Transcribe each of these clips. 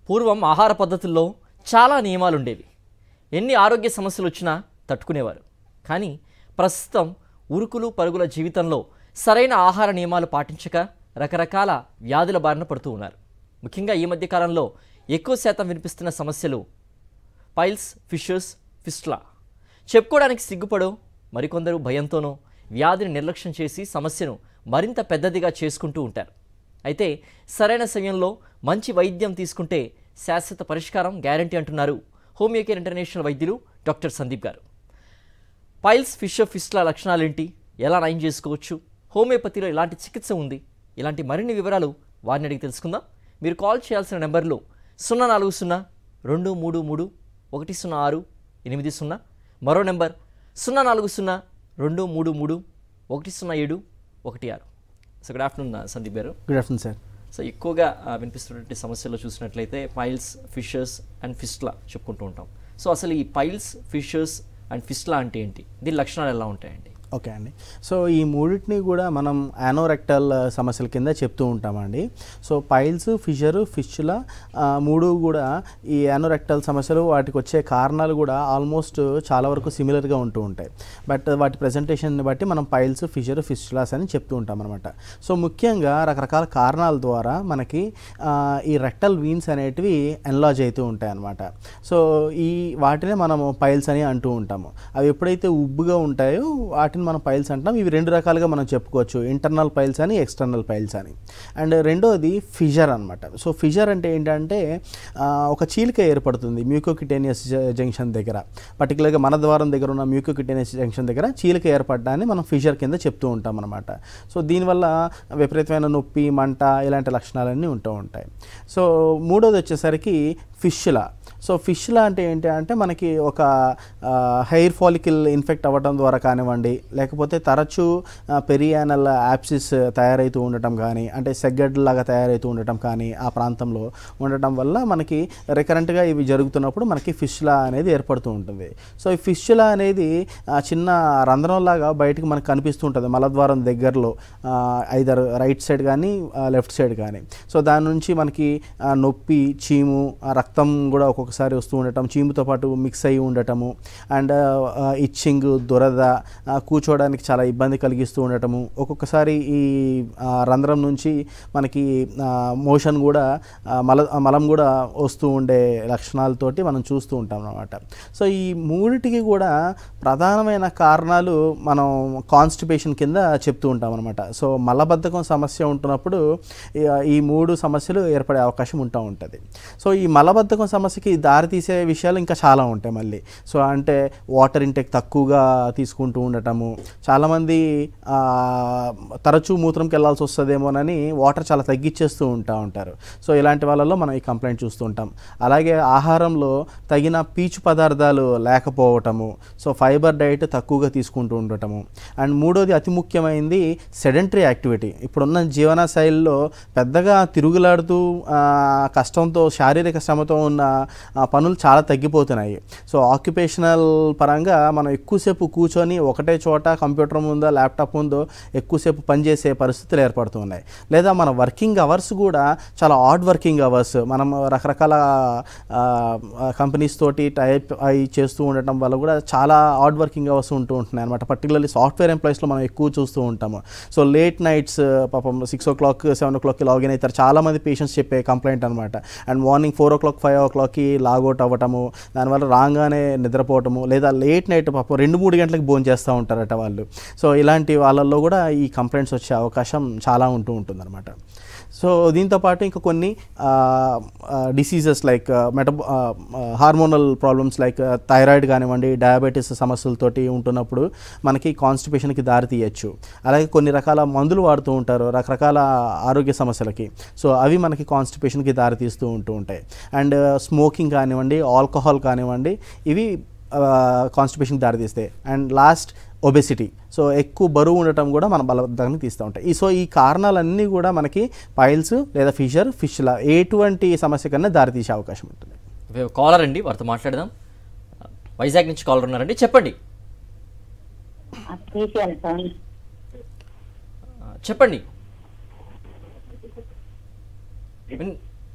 పూర్వం ఆహార పద్ధతుల్లో చాలా నియమాలు ఉండేవి. ఎన్ని ఆరోగ్య సమస్యలు వచ్చినా తట్టుకునేవారు. కానీ ప్రస్తుతం ఉరుకులు పరుగుల జీవితంలో సరైన ఆహార నియమాలు పాటించక రకరకాల వ్యాధుల బారిన పడుతూ ఉన్నారు. ముఖ్యంగా ఈ మధ్య కాలంలో ఎక్కువ శాతం వినిపిస్తున్న సమస్యలు పైల్స్, ఫిషర్స్, ఫిస్టులా. చెప్పుకోవడానికి సిగ్గుపడో మరికొందరు భయంతోనో వ్యాధిని నిర్లక్ష్యం చేసి సమస్యను మరింత పెద్దదిగా చేసుకుంటూ ఉంటారు. అయితే సరైన సమయంలో మంచి వైద్యం తీసుకుంటే శాశ్వత పరిష్కారం గ్యారంటీ అంటున్నారు హోమియో కేర్ ఇంటర్నేషనల్ వైద్యులు డాక్టర్ సందీప్ గారు. పైల్స్, ఫిషర్, ఫిస్టులా లక్షణాలేంటి, ఎలా నయం చేసుకోవచ్చు, హోమియోపతిలో ఎలాంటి చికిత్స ఉంది, ఇలాంటి మరిన్ని వివరాలు వారిని అడిగి తెలుసుకుందాం. మీరు కాల్ చేయాల్సిన నెంబర్లు 040-233-106-80, మరో number 040-233-107-16. So good afternoon Sandeep garu. Good afternoon sir. So ఎక్కువగా వినిపిస్తున్నటువంటి సమస్యలు చూసినట్లయితే పైల్స్, ఫిషర్స్ అండ్ ఫిస్టులా చెప్పుకుంటూ ఉంటాం. సో అసలు ఈ పైల్స్, ఫిషర్స్ అండ్ ఫిస్టులా అంటే ఏంటి, దీని లక్షణాలు ఎలా ఉంటాయండి? ఓకే అండి. సో ఈ మూడింటిని కూడా మనం యానోరెక్టల్ సమస్యల కింద చెప్తూ ఉంటామండి. సో పైల్స్, ఫిషరు, ఫిస్టులా మూడు కూడా ఈ యానోరెక్టల్ సమస్యలు, వాటికి వచ్చే కారణాలు కూడా ఆల్మోస్ట్ చాలా వరకు సిమిలర్గా ఉంటూ ఉంటాయి. బట్ వాటి ప్రజెంటేషన్ని బట్టి మనం పైల్స్, ఫిషరు, ఫిస్టులాస్ అని చెప్తూ ఉంటాం అనమాట. సో ముఖ్యంగా రకరకాల కారణాల ద్వారా మనకి ఈ రెక్టల్ వీన్స్ అనేటివి ఎన్లార్జ్ అవుతూ ఉంటాయి అన్నమాట. సో వాటినే మనము పైల్స్ అని అంటూ ఉంటాము. అవి ఎప్పుడైతే ఉబ్బుగా ఉంటాయో వాటిని మనం పైల్స్ అంటాం. ఇవి రెండు రకాలుగా మనం చెప్పుకోవచ్చు, ఇంటర్నల్ పైల్స్ అని, ఎక్స్టర్నల్ పైల్స్ అని. అండ్ రెండోది ఫిషర్ అనమాట. సో ఫిషర్ అంటే ఏంటంటే ఒక చీలిక ఏర్పడుతుంది మ్యూకోక్యుటేనియస్ జంక్షన్ దగ్గర, పర్టికులర్గా మన ద్వారం దగ్గర ఉన్న మ్యూకోక్యుటేనియస్ జంక్షన్ దగ్గర చీలిక ఏర్పడడాన్ని మనం ఫిషర్ కింద చెప్తూ ఉంటాం అనమాట. సో దీనివల్ల విపరీతమైన నొప్పి, మంట ఇలాంటి లక్షణాలన్నీ ఉంటూ ఉంటాయి. సో మూడోది వచ్చేసరికి ఫిష్లా. సో ఫిష్లా అంటే ఏంటి అంటే మనకి ఒక హెయిర్ ఫాలికల్ ఇన్ఫెక్ట్ అవ్వడం ద్వారా కానివ్వండి, లేకపోతే తరచూ పెరియానల్ యాప్సిస్ తయారవుతూ ఉండటం కానీ, అంటే సెగ్గడ్లాగా తయారవుతూ ఉండటం కానీ ఆ ప్రాంతంలో ఉండటం వల్ల మనకి రికరెంట్గా ఇవి జరుగుతున్నప్పుడు మనకి ఫిష్లా అనేది ఏర్పడుతూ ఉంటుంది. సో ఈ ఫిష్లా అనేది చిన్న రంధ్రంలాగా బయటకు మనకు కనిపిస్తూ ఉంటుంది మలద్వారం దగ్గరలో, ఐదర్ రైట్ సైడ్ కానీ లెఫ్ట్ సైడ్ కానీ. సో దాని నుంచి మనకి నొప్పి, చీము, రక్తం కూడా ఒక్కొక్కసారి వస్తూ ఉండటం, చీముతో పాటు మిక్స్ అయ్యి ఉండటము, అండ్ ఇచ్చింగ్, దురద, కూర్చోవడానికి చాలా ఇబ్బంది కలిగిస్తూ ఉండటము, ఒక్కొక్కసారి ఈ రంధ్రం నుంచి మనకి మోషన్ కూడా మలం కూడా వస్తూ ఉండే లక్షణాలతోటి మనం చూస్తూ ఉంటాం అన్నమాట. సో ఈ మూడిటికి కూడా ప్రధానమైన కారణాలు మనం కాన్స్టిపేషన్ కింద చెప్తూ ఉంటాం అనమాట. సో మలబద్ధకం సమస్య ఉంటున్నప్పుడు ఈ మూడు సమస్యలు ఏర్పడే అవకాశం ఉంటుంది. సో ఈ మలబద్ధకం సమస్యకి దారితీసే విషయాలు ఇంకా చాలా ఉంటాయి మళ్ళీ. సో అంటే వాటర్ ఇంటేక్ తక్కువగా తీసుకుంటూ ఉండటము, చాలామంది తరచూ మూత్రంకి వెళ్ళాల్సి వస్తుందేమోనని వాటర్ చాలా తగ్గించేస్తూ ఉంటారు. సో ఇలాంటి వాళ్ళలో మనం ఈ కంప్లైంట్ చూస్తూ ఉంటాం. అలాగే ఆహారంలో తగిన పీచు పదార్థాలు లేకపోవటము, సో ఫైబర్ డైట్ తక్కువగా తీసుకుంటూ ఉండటము. అండ్ మూడోది అతి ముఖ్యమైనది సెడెంటరీ యాక్టివిటీ. ఇప్పుడున్న జీవన శైలిలో పెద్దగా తిరుగులాడుతూ కష్టంతో, శారీరక శ్రమతో ఉన్న పనులు చాలా తగ్గిపోతున్నాయి. సో ఆక్యుపేషనల్ పరంగా మనం ఎక్కువసేపు కూర్చొని ఒకటే చోట కంప్యూటర్ ముందో, ల్యాప్టాప్ ముందో ఎక్కువసేపు పనిచేసే పరిస్థితులు ఏర్పడుతున్నాయి. లేదా మన వర్కింగ్ అవర్స్ కూడా చాలా ఆడ్ వర్కింగ్ అవర్స్, మనం రకరకాల కంపెనీస్ తోటి టైప్ అయి చేస్తూ ఉండటం వల్ల కూడా చాలా ఆడ్ వర్కింగ్ అవర్స్ ఉంటున్నాయి అనమాట. పర్టికులర్లీ సాఫ్ట్వేర్ ఎంప్లాయీస్లో మనం ఎక్కువ చూస్తూ ఉంటాము. సో లేట్ నైట్స్ పాపం 6 o'clock 7 o'clockకి లాగిన్ అవుతారు చాలామంది పేషెంట్స్ చెప్పే కంప్లైంట్ అనమాట. అండ్ మార్నింగ్ 4 o'clock 5 o'clockకి లాగౌట్ అవ్వటము, దానివల్ల రాగానే నిద్రపోవటము, లేదా లేట్ నైట్ పాపం 2-3 గంటలకు భోజనం చేస్తూ ఉంటారట వాళ్ళు. సో ఇలాంటి వాళ్ళల్లో కూడా ఈ కంప్లైంట్స్ వచ్చే అవకాశం చాలా ఉంటుందన్నమాట. సో దీంతోపాటు ఇంకా కొన్ని diseases like hormonal problems like thyroid కానివ్వండి, డయాబెటీస్ సమస్యలతోటి ఉంటున్నప్పుడు మనకి కాన్స్టిపేషన్కి దారి తీయచ్చు. అలాగే కొన్ని రకాల మందులు వాడుతూ ఉంటారు రకరకాల ఆరోగ్య సమస్యలకి. సో అవి మనకి కాన్స్టిపేషన్కి దారి తీస్తూ ఉంటాయి. అండ్ స్మోకింగ్ కానివ్వండి, ఆల్కహాల్ కానివ్వండి, ఇవి కాన్స్టిపేషన్కి దారితీస్తాయి. And last obesity. సో ఎక్కువ బరువు ఉండటం కూడా మన బలవంతాన్ని తీస్తూ ఉంటాయి. సో ఈ కారణాలన్నీ కూడా మనకి పైల్స్ లేదా ఫిషర్, ఫిష్లా ఎటువంటి సమస్య కన్నా దారితీసే అవకాశం ఉంటుంది. కాలర్ అండి, వారితో మాట్లాడదాం. వైజాగ్ నుంచి కాలర్ ఉన్నారండి, చెప్పండి. చెప్పండి,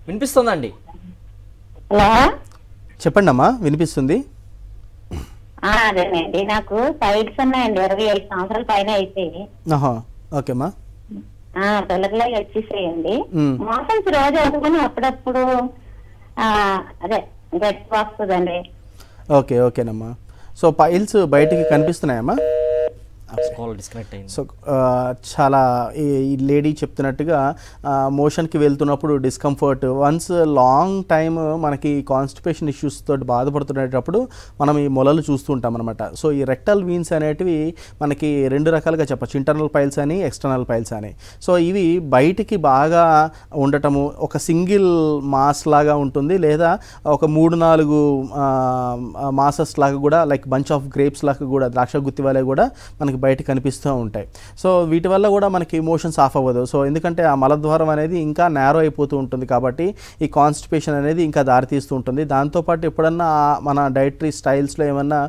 వినిపిస్తుందా అండి? హలో. చెప్పండి అమ్మా, వినిపిస్తుంది. అదేనండి, నాకు సైడ్స్ ఉన్నాయండి, 25 సంవత్సరాల పైన అయితే. ఓకే అమ్మా. పిల్లలే వచ్చేసేయండి. మోషన్స్ రోజు అవుతుంది, అప్పుడప్పుడు అదే గట్టి వస్తుందండి. ఓకేనమ్మా. సో పైల్స్ బయటికి కనిపిస్తున్నాయమ్మా? డిస్కనెక్ట్ అయింది. సో చాలా ఈ లేడీ చెప్తున్నట్టుగా మోషన్కి వెళ్తున్నప్పుడు డిస్కంఫర్ట్, వన్స్ లాంగ్ టైమ్ మనకి కాన్స్టిపేషన్ ఇష్యూస్ తోటి బాధపడుతున్నప్పుడు మనం ఈ మొలలు చూస్తూ ఉంటాం అనమాట. సో ఈ రెక్టల్ వీన్స్ అనేటివి మనకి 2 రకాలుగా చెప్పచ్చు, ఇంటర్నల్ పైల్స్ అని, ఎక్స్టర్నల్ పైల్స్ అని. సో ఇవి బయటికి బాగా ఉండటము, ఒక సింగిల్ మాస్ లాగా ఉంటుంది, లేదా ఒక 3-4 మాసెస్ లాగా కూడా, లైక్ బంచ్ ఆఫ్ గ్రేప్స్ లాగా కూడా, ద్రాక్ష గుత్తి వలె కూడా మనకి బయట కనిపిస్తూ ఉంటాయి. సో వీటి వల్ల కూడా మనకి మోషన్స్ ఆఫ్ అవ్వదు. సో ఎందుకంటే ఆ మలద్వారం అనేది ఇంకా నేరో అయిపోతూ ఉంటుంది కాబట్టి ఈ కాన్స్టిపేషన్ అనేది ఇంకా దారితీస్తూ ఉంటుంది. దాంతోపాటు ఎప్పుడన్నా మన డైటరీ స్టైల్స్లో ఏమన్నా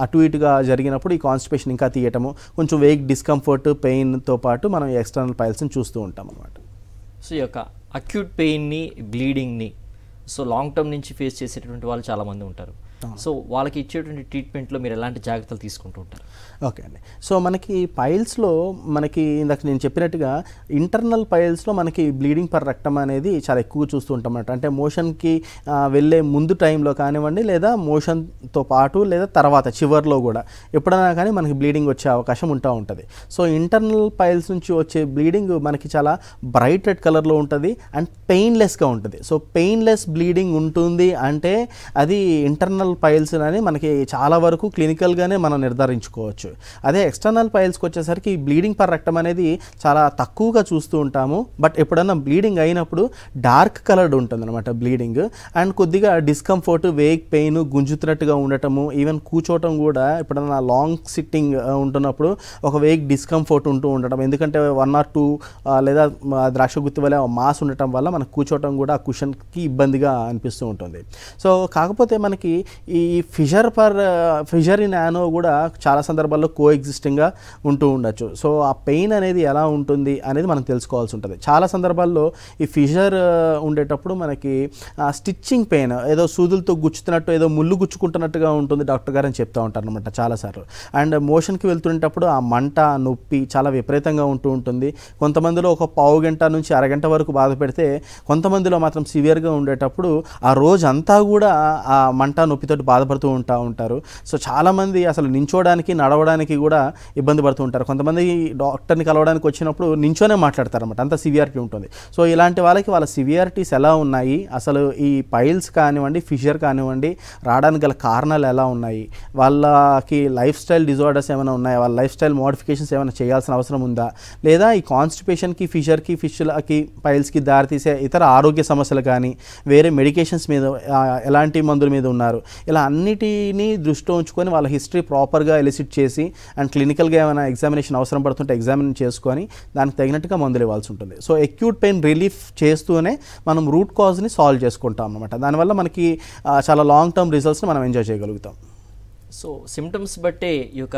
అటు ఇటుగా జరిగినప్పుడు ఈ కాన్స్టిపేషన్ ఇంకా తీయటము, కొంచెం వేగ్ డిస్కంఫర్ట్, పెయిన్తో పాటు మనం ఎక్స్టర్నల్ పైల్స్ని చూస్తూ ఉంటాం అన్నమాట. సో ఈ యొక్క అక్యూట్ పెయిన్ని, బ్లీడింగ్ని సో లాంగ్ టర్మ్ నుంచి ఫేస్ చేసేటటువంటి వాళ్ళు చాలామంది ఉంటారు. సో వాళ్ళకి ఇచ్చేటువంటి ట్రీట్మెంట్లో మీరు ఎలాంటి జాగ్రత్తలు తీసుకుంటూ ఉంటారు? ఓకే అండి. సో మనకి పైల్స్లో మనకి ఇందాక నేను చెప్పినట్టుగా ఇంటర్నల్ పైల్స్లో మనకి బ్లీడింగ్ పర్ రెక్టమ్ అనేది చాలా ఎక్కువ చూస్తూ ఉంటాం అన్నమాట. అంటే మోషన్కి వెళ్ళే ముందు టైంలో కానివ్వండి, లేదా మోషన్తో పాటు, లేదా తర్వాత చివర్లో కూడా ఎప్పుడైనా కానీ మనకి బ్లీడింగ్ వచ్చే అవకాశం ఉంటుంది. సో ఇంటర్నల్ పైల్స్ నుంచి వచ్చే బ్లీడింగ్ మనకి చాలా బ్రైట్ రెడ్ కలర్లో ఉంటుంది అండ్ పెయిన్లెస్గా ఉంటుంది. సో పెయిన్లెస్ బ్లీడింగ్ ఉంటుంది అంటే అది ఇంటర్నల్ పైల్స్ అని మనకి చాలా వరకు క్లినికల్గానే మనం నిర్ధారించుకోవచ్చు. అదే ఎక్స్టర్నల్ పైల్స్కి వచ్చేసరికి బ్లీడింగ్ పర్ రెక్టమ్ అనేది చాలా తక్కువగా చూస్తూ ఉంటాము. బట్ ఎప్పుడన్నా బ్లీడింగ్ అయినప్పుడు డార్క్ కలర్డ్ ఉంటుంది అనమాట బ్లీడింగ్, అండ్ కొద్దిగా డిస్కంఫర్ట్, వేగ్ పెయిన్, గుంజుతున్నట్టుగా ఉండటము, ఈవెన్ కూర్చోవటం కూడా ఎప్పుడన్నా లాంగ్ సిట్టింగ్ ఉంటున్నప్పుడు ఒక వేగ్ డిస్కంఫర్ట్ ఉండటం, ఎందుకంటే 1 or 2 లేదా ద్రాక్ష గుత్తి వల్ల మాస్ ఉండటం వల్ల మనకు కూర్చోవటం కూడా ఆ కుషన్కి ఇబ్బందిగా అనిపిస్తూ ఉంటుంది. సో కాకపోతే మనకి ఈ ఫిషర్ ఇన్ యానో కూడా చాలా సందర్భాల్లో కో ఎగ్జిస్టింగ్గా ఉంటూ ఉండొచ్చు. సో ఆ పెయిన్ అనేది ఎలా ఉంటుంది అనేది మనం తెలుసుకోవాల్సి ఉంటుంది. చాలా సందర్భాల్లో ఈ ఫిషర్ ఉండేటప్పుడు మనకి స్టిచ్చింగ్ పెయిన్, ఏదో సూదులతో గుచ్చుతున్నట్టు, ఏదో ముళ్ళు గుచ్చుకుంటున్నట్టుగా ఉంటుంది డాక్టర్ గారు అని చెప్తూ ఉంటారు అనమాట చాలాసార్లు. అండ్ మోషన్కి వెళ్తుంటప్పుడు ఆ మంట, నొప్పి చాలా విపరీతంగా ఉంటుంది. కొంతమందిలో ఒక పావు గంట నుంచి అరగంట వరకు బాధ పెడితే, కొంతమందిలో మాత్రం సివియర్గా ఉండేటప్పుడు ఆ రోజంతా కూడా ఆ మంట, నొప్పితో బాధపడుతూ ఉంటారు. సో చాలామంది అసలు నించోడానికి, నడవడానికి కూడా ఇబ్బంది పడుతూ ఉంటారు. కొంతమంది డాక్టర్ని కలవడానికి వచ్చినప్పుడు నించోనే మాట్లాడతారు అన్నమాట, అంత సివియారిటీ ఉంటుంది. సో ఇలాంటి వాళ్ళకి వాళ్ళ సివియారిటీస్ ఎలా ఉన్నాయి, అసలు ఈ పైల్స్ కానివ్వండి, ఫిషర్ కానివ్వండి రావడానికి గల కారణాలు ఎలా ఉన్నాయి, వాళ్ళకి లైఫ్ స్టైల్ డిజార్డర్స్ ఏమైనా ఉన్నాయా, వాళ్ళ లైఫ్ స్టైల్ మోడిఫికేషన్స్ ఏమైనా చేయాల్సిన అవసరం ఉందా, లేదా ఈ కాన్స్టిపేషన్కి, ఫిషర్కి, ఫిష్లకి, పైల్స్కి దారితీసే ఇతర ఆరోగ్య సమస్యలు కానీ, వేరే మెడికేషన్స్ మీద, ఎలాంటి మందుల మీద ఉన్నారు, ఇలా అన్నిటినీ దృష్టిలో ఉంచుకొని వాళ్ళ హిస్టరీ ప్రాపర్గా ఎలిసిట్ చేసి అండ్ క్లినికల్గా ఏమైనా ఎగ్జామినేషన్ అవసరం పడుతుంటే ఎగ్జామిన్ చేసుకొని దానికి తగినట్టుగా మందులు ఇవ్వాల్సి ఉంటుంది. సో అక్యూట్ పెయిన్ రిలీఫ్ చేస్తూనే మనం రూట్ కాజ్ని సాల్వ్ చేసుకుంటాం అన్నమాట. దానివల్ల మనకి చాలా లాంగ్ టర్మ్ రిజల్ట్స్ని మనం ఎంజాయ్ చేయగలుగుతాం. సో సిమ్టమ్స్ బట్టే ఈ యొక్క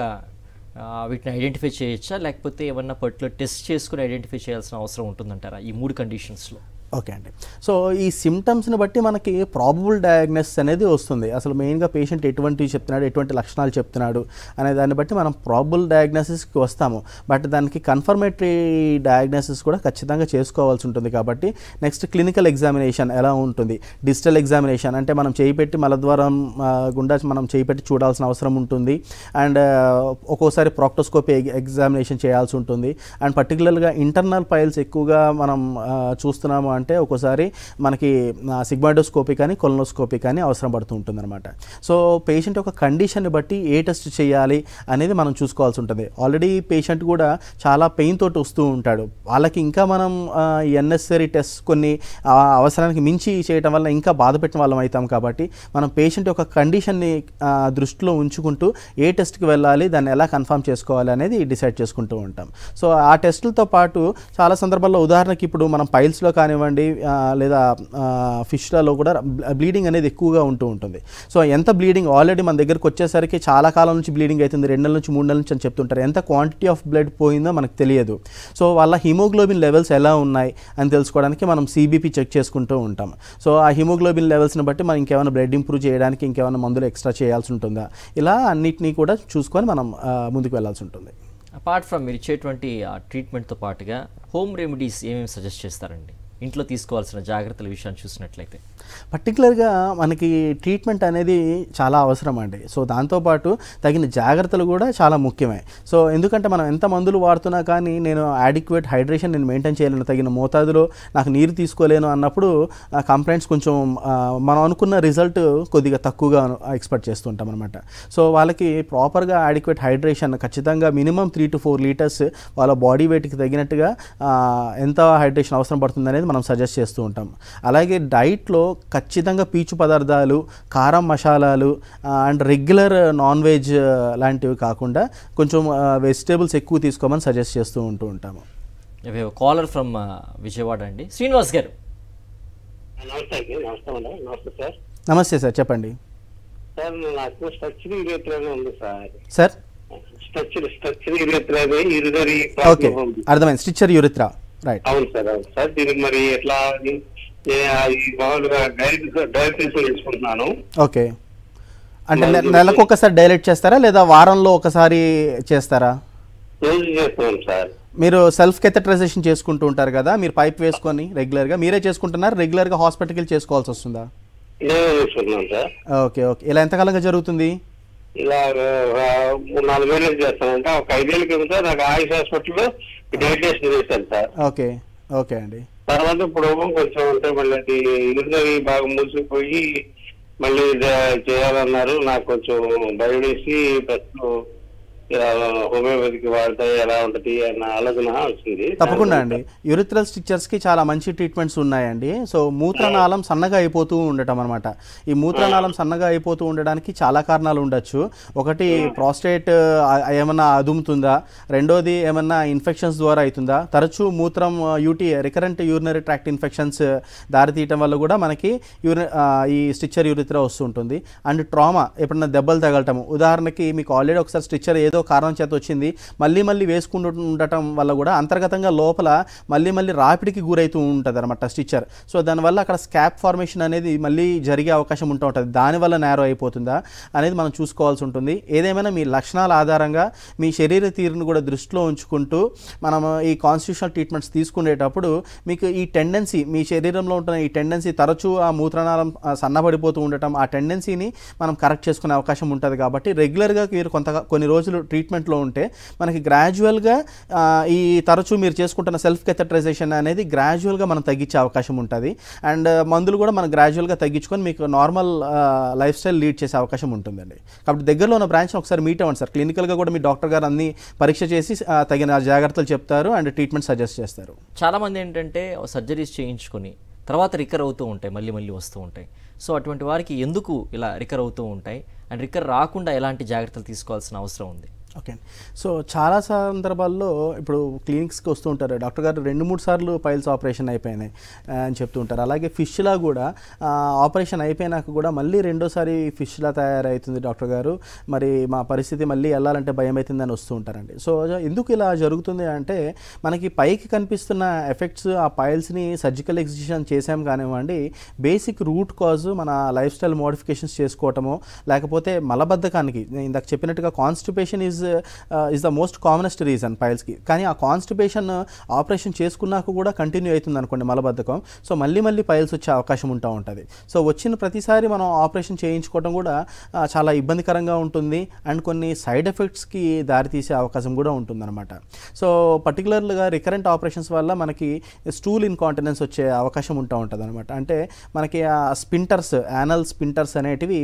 వీటిని ఐడెంటిఫై చేయొచ్చా, లేకపోతే ఏమన్నా పర్టికులర్ టెస్ట్ చేసుకుని ఐడెంటిఫై చేయాల్సిన అవసరం ఉంటుందంటారా ఈ 3 కండిషన్స్లో? ఓకే అండి. సో ఈ సిమ్టమ్స్ని బట్టి మనకి ప్రాబబుల్ డయాగ్నోసిస్ అనేది వస్తుంది. అసలు మెయిన్గా పేషెంట్ ఎటువంటివి చెప్తున్నాడు, ఎటువంటి లక్షణాలు చెప్తున్నాడు అనే దాన్ని బట్టి మనం ప్రాబబుల్ డయాగ్నోసిస్కి వస్తాము. బట్ దానికి కన్ఫర్మేటరీ డయాగ్నోసిస్ కూడా ఖచ్చితంగా చేసుకోవాల్సి ఉంటుంది. కాబట్టి నెక్స్ట్ క్లినికల్ ఎగ్జామినేషన్ ఎలా ఉంటుంది, డిజిటల్ ఎగ్జామినేషన్ అంటే మనం చేయి పెట్టి మలద్వారం గుండా మనం చేయి పెట్టి చూడాల్సిన అవసరం ఉంటుంది. అండ్ ఒక్కోసారి ప్రాక్టోస్కోపీ ఎగ్జామినేషన్ చేయాల్సి ఉంటుంది. అండ్ పర్టికులర్గా ఇంటర్నల్ పైల్స్ ఎక్కువగా మనం చూస్తున్నాము అంటే ఒక్కోసారి మనకి సిగ్మాయిడోస్కోపీ కానీ, కొలనోస్కోపీ కానీ అవసరం పడుతూ ఉంటుందన్నమాట. సో పేషెంట్ యొక్క కండిషన్ని బట్టి ఏ టెస్ట్ చేయాలి అనేది మనం చూసుకోవాల్సి ఉంటుంది. ఆల్రెడీ పేషెంట్ కూడా చాలా పెయిన్ తోటి వస్తూ ఉంటాడు. వాళ్ళకి ఇంకా మనం ఎన్నెసరీ టెస్ట్ కొన్ని అవసరానికి మించి చేయటం వల్ల ఇంకా బాధ పెట్టిన వాళ్ళం అవుతాం. కాబట్టి మనం పేషెంట్ యొక్క కండిషన్ని దృష్టిలో ఉంచుకుంటూ ఏ టెస్ట్కి వెళ్ళాలి, దాన్ని ఎలా కన్ఫర్మ్ చేసుకోవాలి అనేది డిసైడ్ చేసుకుంటూ ఉంటాం. సో ఆ టెస్టులతో పాటు చాలా సందర్భాల్లో ఉదాహరణకి ఇప్పుడు మనం పైల్స్లో కానివ్వండి, కానివ్వండి లేదా ఫిష్లలో కూడా బ్లీడింగ్ అనేది ఎక్కువగా ఉంటూ ఉంటుంది. సో ఎంత బ్లీడింగ్ ఆల్రెడీ మన దగ్గరకు వచ్చేసరికి చాలా కాలం నుంచి బ్లీడింగ్ అవుతుంది, 2 నెలల నుంచి 3 నెలల నుంచి అని చెప్తుంటారు. ఎంత క్వాంటిటీ ఆఫ్ బ్లడ్ పోయిందో మనకు తెలియదు. సో వాళ్ళ హిమోగ్లోబిన్ లెవెల్స్ ఎలా ఉన్నాయి అని తెలుసుకోవడానికి మనం సిబిపి చెక్ చేసుకుంటూ ఉంటాం. సో ఆ హిమోగ్లోబిన్ లెవెల్స్ని బట్టి మనం ఇంకేమైనా బ్లడ్ ఇంప్రూవ్ చేయడానికి ఇంకేమైనా మందులు ఎక్స్ట్రా చేయాల్సి ఉంటుందా, ఇలా అన్నిటినీ కూడా చూసుకొని మనం ముందుకు వెళ్ళాల్సి ఉంటుంది. అపార్ట్ ఫ్రమ్ మీరు ఇచ్చేటువంటి ట్రీట్మెంట్తో పాటుగా హోమ్ రెమెడీస్ ఏమేమి సజెస్ట్ చేస్తారండి ఇంట్లో తీసుకోవాల్సిన జాగ్రత్తల విషయాన్ని చూసినట్లయితే? పర్టికులర్గా మనకి ట్రీట్మెంట్ అనేది చాలా అవసరం అండి. సో దాంతోపాటు తగిన జాగ్రత్తలు కూడా చాలా ముఖ్యమే. సో ఎందుకంటే మనం ఎంత మందులు వాడుతున్నా కానీ నేను యాడిక్వేట్ హైడ్రేషన్ నేను మెయింటైన్ చేయలేను, తగిన మోతాదులో నాకు నీరు తీసుకోలేను అన్నప్పుడు కంప్లైంట్స్ కొంచెం మనం అనుకున్న రిజల్ట్ కొద్దిగా తక్కువగా ఎక్స్పెక్ట్ చేస్తుంటాం అనమాట. సో వాళ్ళకి ప్రాపర్గా యాడిక్వేట్ హైడ్రేషన్ ఖచ్చితంగా మినిమం 3 to 4 లీటర్స్ వాళ్ళ బాడీ వెయిట్కి తగినట్టుగా ఎంత హైడ్రేషన్ అవసరం పడుతుంది అనేది మనం సజెస్ట్ చేస్తూ ఉంటాం. అలాగే డైట్లో ఖచ్చితంగా పీచు పదార్థాలు, కారం మసాలాలు అండ్ రెగ్యులర్ నాన్ వెజ్ లాంటివి కాకుండా కొంచెం వెజిటేబుల్స్ ఎక్కువ తీసుకోమని సజెస్ట్ చేస్తూ ఉంటాము. కాలర్ ఫ్రమ్ విజయవాడ అండి, శ్రీనివాస్ గారు. నమస్తే సార్, చెప్పండి సార్. నాకు స్ట్రక్చర్ యూరిథ్రా ఉంది సార్. స్ట్రక్చర్ యూరిథ్రా ఓకే, అర్థమైంది. Structure urethra, right. అవును సార్, అవును సార్. దీనికి మరి ఎట్లా మామూలుగా డైరెక్ట్ తీసుకుంటున్నాను. ఓకే, అంటే నెలకు ఒకసారి డైలెట్ చేస్తారా లేదా వారంలో ఒకసారి చేస్తారా? రోజు చేస్తున్నాం సార్. మీరు సెల్ఫ్ కెథెటరైజేషన్ చేసుకుంటూ ఉంటారు కదా, మీరు పైప్ వేసుకొని రెగ్యులర్గా మీరే చేసుకుంటున్నారు, రెగ్యులర్గా హాస్పిటల్కి వెళ్ళి చేసుకోవాల్సి వస్తుందా? నేను చేసుకుంటున్నాను సార్. ఓకే ఓకే, ఇలా ఎంతకాలంగా జరుగుతుంది? ఇలా 4 ఏళ్ళు చేస్తానంటే ఒక 5 ఏళ్ళ కింద నాకు ఆయుష్ హాస్పిటల్లో డైటేషన్ చేశాను సార్. ఓకే ఓకే అండి. తర్వాత ఇప్పుడు కొంచెం అంటే మళ్ళీ అది యూరినరీ బాగా మూసిపోయి మళ్ళీ చేయాలన్నారు. నాకు కొంచెం భయం వేసి ఫస్ట్ హోమియోపతికి వాడితే ఎలా ఉంటుంది అన్న ఆలోచన వచ్చింది. తప్పకుండా అండి, యూరిథ్రల్ స్టిచ్చర్స్కి చాలా మంచి ట్రీట్మెంట్స్ ఉన్నాయండి. సో మూత్రనాళం సన్నగా అయిపోతూ ఉండటం అనమాట. ఈ మూత్రనాళం సన్నగా అయిపోతూ ఉండడానికి చాలా కారణాలు ఉండొచ్చు. ఒకటి ప్రాస్టేట్ ఏమన్నా అదుముతుందా, రెండోది ఏమన్నా ఇన్ఫెక్షన్స్ ద్వారా అవుతుందా, తరచూ మూత్రం రికరెంట్ యూరినరీ ట్రాక్ట్ ఇన్ఫెక్షన్స్ దారితీయటం వల్ల కూడా మనకి ఈ స్టిచ్చర్ యూరిథ్రా వస్తుంటుంది. అండ్ ట్రామా, ఎప్పుడన్నా దెబ్బలు తగలటము, ఉదాహరణకి మీకు ఆల్రెడీ ఒకసారి స్టిచ్చర్ ఏదో కారణం చేత వచ్చింది, మళ్ళీ వేసుకుంటూ ఉండటం వల్ల కూడా అంతర్గతంగా లోపల మళ్ళీ రాపిడికి గురవుతూ ఉంటుంది అనమాట స్టిచ్చర్. సో దానివల్ల అక్కడ స్కాప్ ఫార్మేషన్ అనేది మళ్ళీ జరిగే అవకాశం ఉంటూ ఉంటుంది. దానివల్ల నేరో అయిపోతుందా అనేది మనం చూసుకోవాల్సి ఉంటుంది. ఏదేమైనా మీ లక్షణాల ఆధారంగా మీ శరీర తీరును కూడా దృష్టిలో ఉంచుకుంటూ మనం ఈ కాన్స్టిట్యూషనల్ ట్రీట్మెంట్స్ తీసుకునేటప్పుడు మీకు ఈ టెండెన్సీ, మీ శరీరంలో ఉంటున్న ఈ టెండెన్సీ తరచూ ఆ మూత్రనాళం సన్నబడిపోతూ ఉండటం, ఆ టెండెన్సీని మనం కరెక్ట్ చేసుకునే అవకాశం ఉంటుంది. కాబట్టి రెగ్యులర్గా మీరు కొన్ని రోజులు ట్రీట్మెంట్లో ఉంటే మనకి గ్రాడ్యువల్గా ఈ తరచూ మీరు చేసుకుంటున్న సెల్ఫ్ కెథెటరైజేషన్ అనేది గ్రాడ్యువల్గా మనం తగ్గించే అవకాశం ఉంటుంది. అండ్ మందులు కూడా మనం గ్రాడ్యువల్గా తగ్గించుకొని మీకు నార్మల్ లైఫ్ స్టైల్ లీడ్ చేసే అవకాశం ఉంటుందండి. కాబట్టి దగ్గరలో ఉన్న బ్రాంచ్ని ఒకసారి మీట్ అవ్వండి సార్. క్లినికల్గా కూడా మీ డాక్టర్ గారు అన్ని పరీక్ష చేసి తగిన జాగ్రత్తలు చెప్తారు అండ్ ట్రీట్మెంట్ సజెస్ట్ చేస్తారు. చాలామంది ఏంటంటే సర్జరీస్ చేయించుకొని తర్వాత రికవర్ అవుతూ ఉంటాయి, మళ్ళీ వస్తూ ఉంటాయి. సో అటువంటి వారికి ఎందుకు ఇలా రికవర్ అవుతూ ఉంటాయి అండ్ రికవర్ రాకుండా ఎలాంటి జాగ్రత్తలు తీసుకోవాల్సిన అవసరం ఉంది? ఓకే, సో చాలా సందర్భాల్లో ఇప్పుడు క్లినిక్స్కి వస్తూ ఉంటారు, డాక్టర్ గారు 2-3 సార్లు పైల్స్ ఆపరేషన్ అయిపోయినాయి అని చెప్తూ ఉంటారు. అలాగే ఫిష్లా కూడా ఆపరేషన్ అయిపోయినాక కూడా మళ్ళీ రెండోసారి ఫిష్లా తయారవుతుంది డాక్టర్ గారు, మరి మా పరిస్థితి మళ్ళీ వెళ్ళాలంటే భయం అవుతుందని వస్తూ ఉంటారండి. సో ఎందుకు ఇలా జరుగుతుంది అంటే మనకి పైకి కనిపిస్తున్న ఎఫెక్ట్స్ ఆ పైల్స్ని సర్జికల్ ఎక్సిషన్ చేసాం కానివ్వండి, బేసిక్ రూట్ కాజ్ మన లైఫ్ స్టైల్ మోడిఫికేషన్స్ చేసుకోవటము, లేకపోతే మలబద్ధకానికి ఇందాక చెప్పినట్టుగా constipation is the most commonest reason పైల్స్కి. కానీ ఆ కాన్స్టిపేషన్ ఆపరేషన్ చేసుకున్నాక కూడా కంటిన్యూ అవుతుంది అనుకోండి మలబద్ధకం, సో మళ్ళీ పైల్స్ వచ్చే అవకాశం ఉంటుంది. సో వచ్చిన ప్రతిసారి మనం ఆపరేషన్ చేయించుకోవడం కూడా చాలా ఇబ్బందికరంగా ఉంటుంది అండ్ కొన్ని సైడ్ ఎఫెక్ట్స్కి దారితీసే అవకాశం కూడా ఉంటుందన్నమాట. సో పర్టికులర్గా రికరెంట్ ఆపరేషన్స్ వల్ల మనకి స్టూల్ ఇన్కాంటినెన్స్ వచ్చే అవకాశం ఉంటుంది అనమాట. అంటే మనకి ఆ స్పింటర్స్, యానల్ స్పింటర్స్ అనేటివి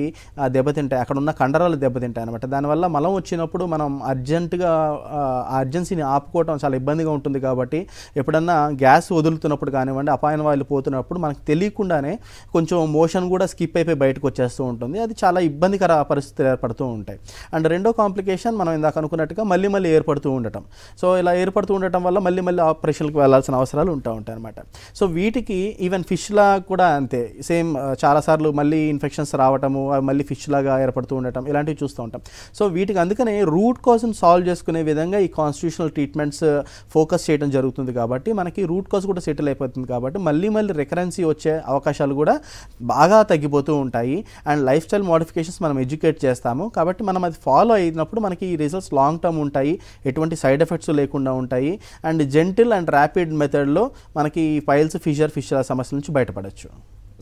దెబ్బతింటాయి, అక్కడ ఉన్న కండరాలు దెబ్బతింటాయి అనమాట. దానివల్ల మలం వచ్చినప్పుడు మనం మనం అర్జెంటుగా అర్జెన్సీని ఆపుకోవటం చాలా ఇబ్బందిగా ఉంటుంది కాబట్టి ఎప్పుడన్నా గ్యాస్ వదులుతున్నప్పుడు కానివ్వండి, అపాయన వాయువులు పోతున్నప్పుడు మనకు తెలియకుండానే కొంచెం మోషన్ కూడా స్కిప్ అయిపోయి బయటకు వచ్చేస్తూ ఉంటుంది. అది చాలా ఇబ్బందికర పరిస్థితులు ఏర్పడుతూ ఉంటాయి. అండ్ రెండో కాంప్లికేషన్ మనం ఇందాక అనుకున్నట్టుగా మళ్ళీ ఏర్పడుతూ ఉండటం. సో ఇలా ఏర్పడుతూ ఉండటం వల్ల మళ్ళీ ఆపరేషన్కి వెళ్ళాల్సిన అవసరాలు ఉంటాయి అనమాట. సో వీటికి ఈవెన్ ఫిష్లా కూడా అంతే, సేమ్ చాలాసార్లు మళ్ళీ ఇన్ఫెక్షన్స్ రావటము, మళ్ళీ ఫిష్ లాగా ఏర్పడుతూ ఉండటం, ఇలాంటివి చూస్తూ ఉంటాం. సో వీటికి అందుకనే రూట్ కాజ్ని సాల్వ్ చేసుకునే విధంగా ఈ కాన్స్టిట్యూషనల్ ట్రీట్మెంట్స్ ఫోకస్ చేయడం జరుగుతుంది. కాబట్టి మనకి రూట్ కాజ్ కూడా సెటిల్ అయిపోతుంది. కాబట్టి మళ్ళీ రికరెన్సీ వచ్చే అవకాశాలు కూడా బాగా తగ్గిపోతూ ఉంటాయి. అండ్ లైఫ్ స్టైల్ మోడిఫికేషన్స్ మనం ఎడ్యుకేట్ చేస్తాము కాబట్టి మనం అది ఫాలో అయినప్పుడు మనకి ఈ రిజల్ట్స్ లాంగ్ టర్మ్ ఉంటాయి, ఎటువంటి సైడ్ ఎఫెక్ట్స్ లేకుండా ఉంటాయి. అండ్ జెంటిల్ అండ్ ర్యాపిడ్ మెథడ్లో మనకి పైల్స్, ఫిషర్ సమస్యల నుంచి బయటపడవచ్చు.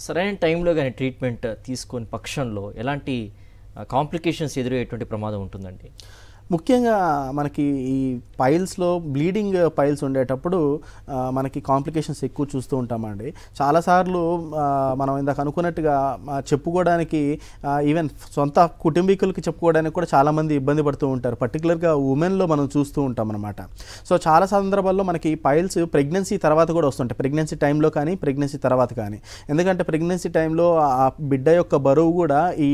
సరైన టైంలో కానీ ట్రీట్మెంట్ తీసుకొని పక్షంలో ఎలాంటి కాంప్లికేషన్స్ ఎదురయ్యేటువంటి ప్రమాదం ఉంటుందండి? ముఖ్యంగా మనకి ఈ పైల్స్లో బ్లీడింగ్ పైల్స్ ఉండేటప్పుడు మనకి కాంప్లికేషన్స్ ఎక్కువ చూస్తూ ఉంటామండి. చాలాసార్లు మనం ఇందాక అనుకున్నట్టుగా చెప్పుకోవడానికి ఈవెన్ సొంత కుటుంబీకులకి చెప్పుకోవడానికి కూడా చాలామంది ఇబ్బంది పడుతూ ఉంటారు. పర్టికులర్గా ఉమెన్లో మనం చూస్తూ ఉంటాం అనమాట. సో చాలా సందర్భాల్లో మనకి పైల్స్ ప్రెగ్నెన్సీ తర్వాత కూడా వస్తుంటాయి, ప్రెగ్నెన్సీ టైంలో కానీ ప్రెగ్నెన్సీ తర్వాత కానీ. ఎందుకంటే ప్రెగ్నెన్సీ టైంలో ఆ బిడ్డ యొక్క బరువు కూడా ఈ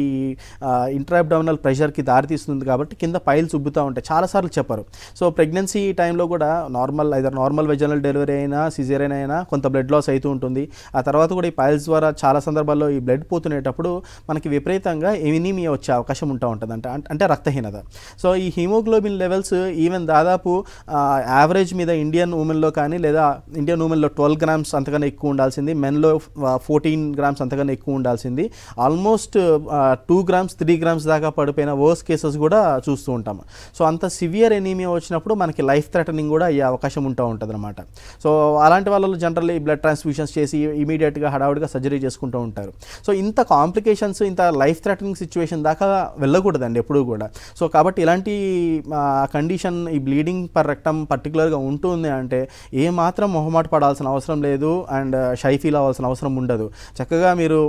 ఇంట్రాబ్డామినల్ ప్రెషర్కి దారితీస్తుంది కాబట్టి కింద పైల్స్ ఉబ్బుతూ ఉంటాయి. చాలాసార్లు చెప్పారు. సో ప్రెగ్నెన్సీ టైంలో కూడా నార్మల్ వెజనల్ డెలివరీ అయినా సిజేరియన్ అయినా కొంత బ్లడ్ లాస్ అవుతూ ఉంటుంది. ఆ తర్వాత కూడా ఈ పైల్స్ ద్వారా చాలా సందర్భాల్లో ఈ బ్లడ్ పోతునేటప్పుడు మనకి విపరీతంగా ఎనీమియా వచ్చే అవకాశం ఉంటుంది, అంటే రక్తహీనత. సో ఈ హిమోగ్లోబిన్ లెవెల్స్ ఈవెన్ దాదాపు యావరేజ్ మీద ఇండియన్ ఉమెన్లో కానీ లేదా ఇండియన్ ఉమెన్లో 12 గ్రామ్స్ అంతకన్నా ఎక్కువ ఉండాల్సింది, మెన్లో 14 గ్రామ్స్ అంతకన్నా ఎక్కువ ఉండాల్సింది. ఆల్మోస్ట్ 2 గ్రామ్స్ 3 గ్రామ్స్ దాకా పడిపోయిన వర్స్ కేసెస్ కూడా చూస్తూ ఉంటాము. సో అంత సివియర్ ఎనీమియా వచ్చినప్పుడు మనకి లైఫ్ థ్రెటనింగ్ కూడా అయ్యే అవకాశం ఉంటుంది అనమాట. సో అలాంటి వాళ్ళలో జనరల్లీ బ్లడ్ ట్రాన్స్ఫ్యూషన్స్ చేసి ఇమీడియట్గా హడావుడిగా సర్జరీ చేసుకుంటూ ఉంటారు. సో ఇంత కాంప్లికేషన్స్, ఇంత లైఫ్ థ్రెటనింగ్ సిచ్యువేషన్ దాకా వెళ్ళకూడదండి ఎప్పుడూ కూడా. సో కాబట్టి ఇలాంటి కండిషన్, ఈ బ్లీడింగ్ పర్ రెక్టమ్ పర్టికులర్గా ఉంటుంది అంటే ఏమాత్రం మొహమాట పడాల్సిన అవసరం లేదు అండ్ షై ఫీల్ అవ్వాల్సిన అవసరం ఉండదు. చక్కగా మీరు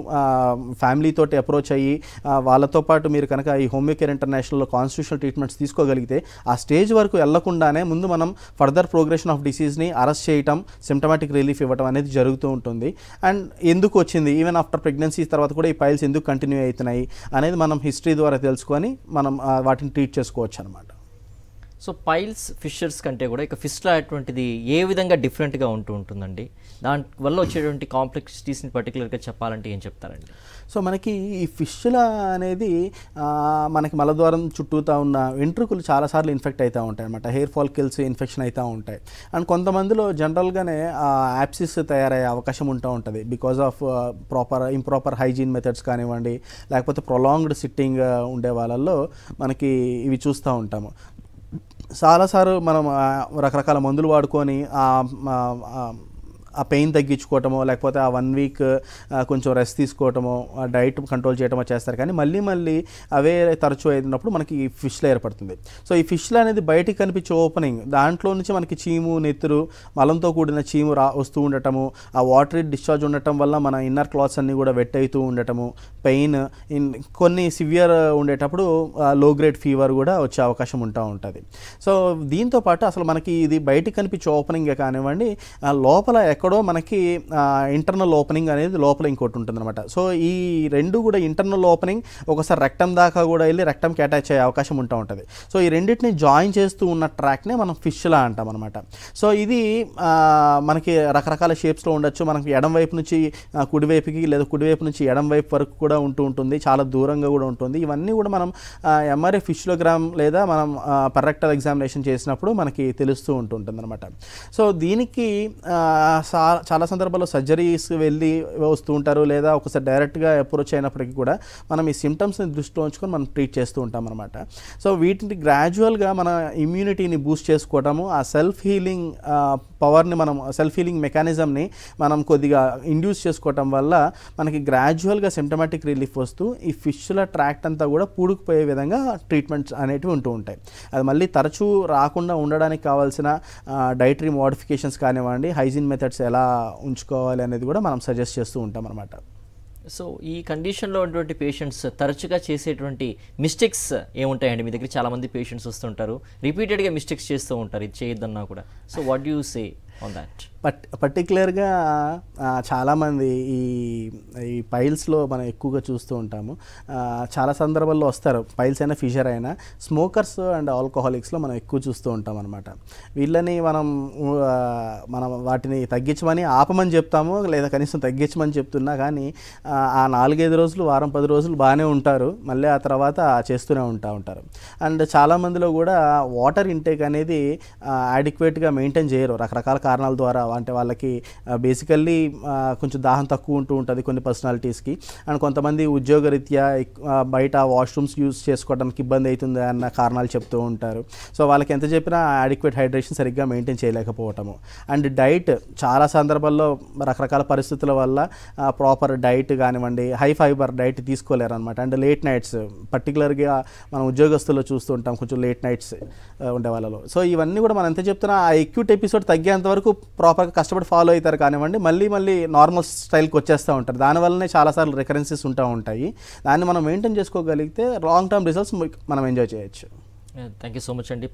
ఫ్యామిలీతోటి అప్రోచ్ అయ్యి వాళ్ళతో పాటు మీరు కనుక ఈ హోమియో కేర్ ఇంటర్నేషనల్లో కాన్స్టిట్యూషనల్ ట్రీట్మెంట్స్ తీసుకోగలిగితే ఆ స్టేజ్ వరకు వెళ్లకుండానే ముందు మనం ఫర్దర్ ప్రోగ్రెషన్ ఆఫ్ డిసీజ్ని అరెస్ట్ చేయటం, సిమ్టమాటిక్ రిలీఫ్ ఇవ్వడం అనేది జరుగుతూ ఉంటుంది. అండ్ ఎందుకు వచ్చింది, ఈవెన్ ఆఫ్టర్ ప్రెగ్నెన్సీ తర్వాత కూడా ఈ పైల్స్ ఎందుకు కంటిన్యూ అవుతున్నాయి అనేది మనం హిస్టరీ ద్వారా తెలుసుకొని మనం వాటిని ట్రీట్ చేసుకోవచ్చు అనమాట. సో పైల్స్, ఫిషర్స్ కంటే కూడా ఇక ఫిస్టులా అటువంటిది ఏ విధంగా డిఫరెంట్గా ఉంటుందండి? దానివల్ల వచ్చేటువంటి కాంప్లెక్సిటీస్ని పర్టికులర్గా చెప్పాలంటే ఏం చెప్తారండి? సో మనకి ఈ ఫిస్టులా అనేది మనకి మలద్వారం చుట్టూతా ఉన్న వెంట్రుకలు చాలాసార్లు ఇన్ఫెక్ట్ అవుతూ ఉంటాయి అనమాట. హెయిర్ ఫాలికల్స్ ఇన్ఫెక్షన్ అవుతూ ఉంటాయి. అండ్ కొంతమందిలో జనరల్గానే యాప్సిస్ తయారయ్యే అవకాశం ఉంటుంది because of improper hygiene methods కానివ్వండి, లేకపోతే ప్రొలాంగ్డ్ సిట్టింగ్ ఉండే వాళ్ళల్లో మనకి ఇవి చూస్తూ ఉంటాము. చాలాసార్లు మనం రకరకాల మందులు వాడుకొని ఆ పెయిన్ తగ్గించుకోవటమో లేకపోతే ఆ 1 వీక్ కొంచెం రెస్ట్ తీసుకోవటమో, డైట్ కంట్రోల్ చేయటమో చేస్తారు. కానీ మళ్ళీ అవే తరచూ అయినప్పుడు మనకి ఈ ఫిష్లో ఏర్పడుతుంది. సో ఈ ఫిష్లో అనేది బయటికి కనిపించే ఓపెనింగ్, దాంట్లో నుంచి మనకి చీము, నెత్తురు, మలంతో కూడిన చీము వస్తూ ఉండటము, ఆ వాటరీ డిశ్చార్జ్ ఉండటం వల్ల మన ఇన్నర్ క్లాత్స్ అన్నీ కూడా వెట్ అవుతూ ఉండటము, పెయిన్, కొన్ని సివియర్ ఉండేటప్పుడు లో గ్రేడ్ ఫీవర్ కూడా వచ్చే అవకాశం ఉంటుంది. సో దీంతో పాటు అసలు మనకి ఇది బయటికి కనిపించే ఓపెనింగే కానివ్వండి, లోపల ఎక్కడో మనకి ఇంటర్నల్ ఓపెనింగ్ అనేది లోపల ఇంకోటి ఉంటుందన్నమాట. సో ఈ రెండు కూడా ఇంటర్నల్ ఓపెనింగ్ ఒకసారి రెక్టమ్ దాకా కూడా వెళ్ళి రెక్టమ్కి అటాచ్ అయ్యే అవకాశం ఉంటుంది. సో ఈ రెండింటిని జాయిన్ చేస్తూ ఉన్న ట్రాక్నే మనం ఫిష్లా అంటాం అనమాట. సో ఇది మనకి రకరకాల షేప్స్లో ఉండొచ్చు. మనకి ఎడం వైపు నుంచి కుడివైపుకి లేదా కుడివైపు నుంచి ఎడం వైపు వరకు కూడా ఉంటుంది, చాలా దూరంగా కూడా ఉంటుంది. ఇవన్నీ కూడా మనం ఎంఆర్ఐ ఫిషియోగ్రామ్ లేదా మనం పర్రెక్టల్ ఎగ్జామినేషన్ చేసినప్పుడు మనకి తెలుస్తూ ఉంటుంది అనమాట. సో దీనికి చాలా సందర్భాల్లో సర్జరీస్ వెళ్ళి వస్తూ ఉంటారు, లేదా ఒకసారి డైరెక్ట్గా అప్రోచ్ అయినప్పటికీ కూడా మనం ఈ సిమ్టమ్స్ని దృష్టిలో ఉంచుకొని మనం ట్రీట్ చేస్తూ ఉంటాం అనమాట. సో వీటిని గ్రాడ్యువల్గా మన ఇమ్యూనిటీని బూస్ట్ చేసుకోవటము, ఆ సెల్ఫ్ హీలింగ్ పవర్ని సెల్ఫ్ హీలింగ్ మెకానిజంని మనం కొద్దిగా ఇండ్యూస్ చేసుకోవటం వల్ల మనకి గ్రాడ్యువల్గా సిమ్టమాటిక్ రిలీఫ్ వస్తూ ఈ ఫిష్ల ట్రాక్ట్ అంతా కూడా పూడుకుపోయే విధంగా ట్రీట్మెంట్స్ అనేటివి ఉంటూ ఉంటాయి. అది మళ్ళీ తరచూ రాకుండా ఉండడానికి కావాల్సిన డైటరీ మోడిఫికేషన్స్ కానివ్వండి, హైజీన్ మెథడ్స్ ఎలా ఉంచుకోవాలి అనేది కూడా మనం సజెస్ట్ చేస్తూ ఉంటాం అనమాట. సో ఈ కండిషన్లో ఉన్నటువంటి పేషెంట్స్ తరచుగా చేసేటువంటి మిస్టేక్స్ ఏముంటాయండి? మీ దగ్గర చాలామంది పేషెంట్స్ వస్తుంటారు, రిపీటెడ్గా మిస్టేక్స్ చేస్తూ ఉంటారు, ఇది చేయొద్దన్నా కూడా. So what you say on that? పర్టికులర్గా చాలామంది ఈ ఈ పైల్స్లో మనం ఎక్కువగా చూస్తూ ఉంటాము. చాలా సందర్భాల్లో వస్తారు, పైల్స్ అయినా ఫిషర్ అయినా స్మోకర్స్ అండ్ ఆల్కహాలిక్స్లో మనం ఎక్కువ చూస్తూ ఉంటాం అనమాట. వీళ్ళని మనం వాటిని తగ్గించమని ఆపమని చెప్తాము, లేదా కనీసం తగ్గించమని చెప్తున్నా కానీ ఆ 4-5 రోజులు, వారం 10 రోజులు బాగానే ఉంటారు, మళ్ళీ ఆ తర్వాత చేస్తూనే ఉంటారు. అండ్ చాలామందిలో కూడా వాటర్ ఇంటేక్ అనేది యాడిక్వేట్గా మెయింటైన్ చేయరు రకరకాల కారణాల ద్వారా. అంటే వాళ్ళకి బేసికల్లీ కొంచెం దాహం తక్కువ ఉంటుంది కొన్ని పర్సనాలిటీస్కి, అండ్ కొంతమంది ఉద్యోగరీత్యా బయట వాష్రూమ్స్ యూజ్ చేసుకోవడానికి ఇబ్బంది అవుతుంది అన్న కారణాలు చెప్తూ ఉంటారు. సో వాళ్ళకి ఎంత చెప్పినా యాడిక్వేట్ హైడ్రేషన్ సరిగ్గా మెయింటైన్ చేయలేకపోవటము. అండ్ డైట్ చాలా సందర్భాల్లో రకరకాల పరిస్థితుల వల్ల ప్రాపర్ డైట్ కానివ్వండి, హై ఫైబర్ డైట్ తీసుకోలేరు అనమాట. అండ్ లేట్ నైట్స్ పర్టికులర్గా మనం ఉద్యోగస్తుల్లో చూస్తూ ఉంటాం కొంచెం లేట్ నైట్స్ ఉండే వాళ్ళలో. సో ఇవన్నీ కూడా మనం ఎంత చెప్తున్నా ఆ ఎక్యూట్ ఎపిసోడ్ తగ్గేంత వరకు ప్రాపర్గా కష్టపడి ఫాలో అవుతారు కానివ్వండి, మళ్ళీ నార్మల్ స్టైల్కి వచ్చేస్తూ ఉంటారు. దానివల్లనే చాలాసార్లు రికరెన్సెస్ ఉంటాయి. దాన్ని మనం మెయింటైన్ చేసుకోగలిగితే లాంగ్ టర్మ్ రిజల్ట్స్ మనం ఎంజాయ్ చేయొచ్చు. థ్యాంక్ యూ సో మచ్ అండి.